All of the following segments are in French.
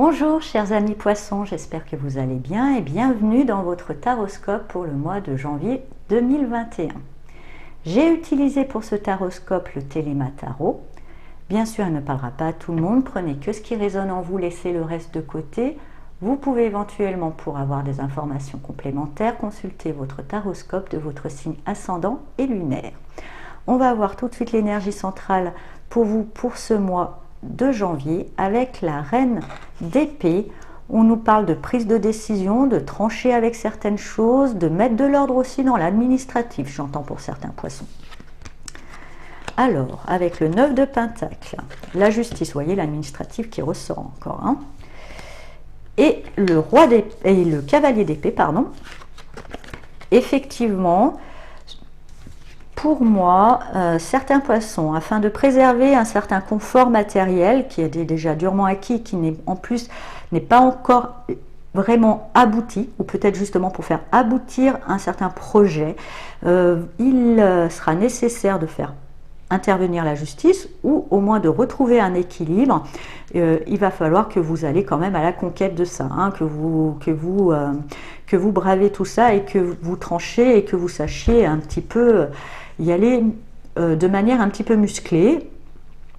Bonjour chers amis poissons, j'espère que vous allez bien et bienvenue dans votre taroscope pour le mois de janvier 2021. J'ai utilisé pour ce taroscope le Téléma Tarot. Bien sûr, elle ne parlera pas à tout le monde, prenez que ce qui résonne en vous, laissez le reste de côté. Vous pouvez éventuellement, pour avoir des informations complémentaires, consulter votre taroscope de votre signe ascendant et lunaire. On va voir tout de suite l'énergie centrale pour vous pour ce mois de janvier avec la reine d'épée. On nous parle de prise de décision, de trancher avec certaines choses, de mettre de l'ordre aussi dans l'administratif, j'entends pour certains poissons. Alors, avec le 9 de Pentacle, la justice, vous voyez l'administratif qui ressort encore, hein, et le roi d'épée et le cavalier d'épée, pardon. Effectivement, pour moi, certains poissons, afin de préserver un certain confort matériel qui est déjà durement acquis, qui n'est en plus n'est pas encore vraiment abouti, ou peut-être justement pour faire aboutir un certain projet, il sera nécessaire de faire intervenir la justice ou au moins de retrouver un équilibre. Il va falloir que vous allez quand même à la conquête de ça, hein, que vous bravez tout ça et que vous tranchez et que vous sachiez un petit peu y aller de manière un petit peu musclée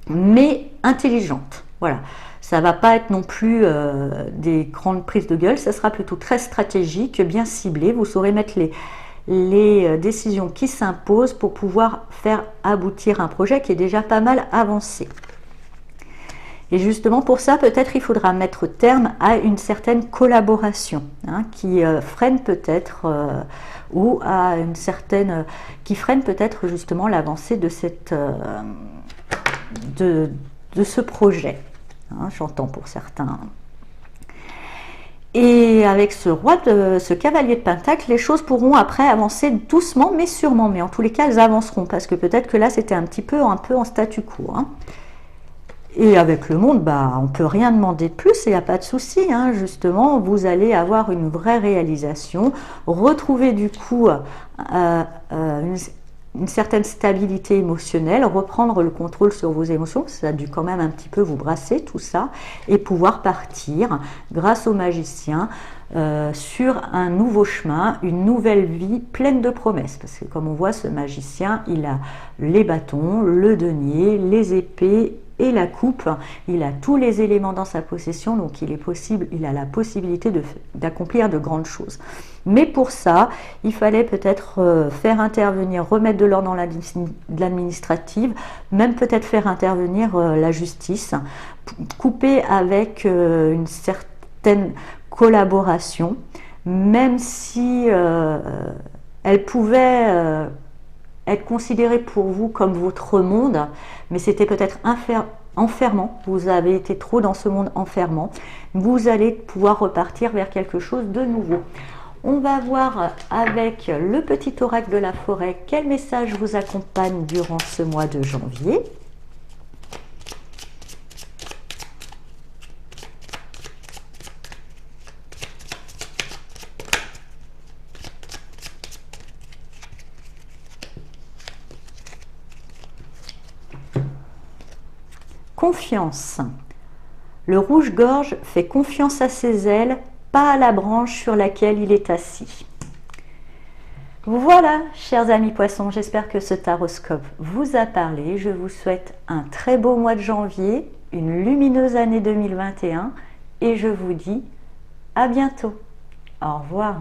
mais intelligente. Voilà, ça va pas être non plus des grandes prises de gueule, ça sera plutôt très stratégique, bien ciblé. Vous saurez mettre les décisions qui s'imposent pour pouvoir faire aboutir un projet qui est déjà pas mal avancé. Et justement pour ça, peut-être il faudra mettre terme à une certaine collaboration, hein, qui freine peut-être ou à une certaine qui freine peut-être justement l'avancée de cette de ce projet, hein, j'entends pour certains. Et avec ce cavalier de Pentacle, les choses pourront après avancer doucement mais sûrement, mais en tous les cas elles avanceront, parce que peut-être que là c'était un peu en statu quo, hein. Et avec le monde, bah, on ne peut rien demander de plus et il n'y a pas de souci, hein. Justement, vous allez avoir une vraie réalisation, retrouver du coup une certaine stabilité émotionnelle, reprendre le contrôle sur vos émotions, ça a dû quand même un petit peu vous brasser tout ça, et pouvoir partir grâce au magicien sur un nouveau chemin, une nouvelle vie pleine de promesses, parce que comme on voit, ce magicien, il a les bâtons, le denier, les épées et la coupe, il a tous les éléments dans sa possession, donc il a la possibilité d'accomplir de grandes choses. Mais pour ça, il fallait peut-être faire intervenir, remettre de l'ordre dans l'administrative, même peut-être faire intervenir la justice, couper avec une certaine collaboration, même si elle pouvait être considéré pour vous comme votre monde, mais c'était peut-être enfermant, vous avez été trop dans ce monde enfermant, vous allez pouvoir repartir vers quelque chose de nouveau. On va voir avec le petit oracle de la forêt quel message vous accompagne durant ce mois de janvier. Confiance. Le rouge-gorge fait confiance à ses ailes, pas à la branche sur laquelle il est assis. Voilà, chers amis poissons, j'espère que ce taroscope vous a parlé. Je vous souhaite un très beau mois de janvier, une lumineuse année 2021 et je vous dis à bientôt. Au revoir.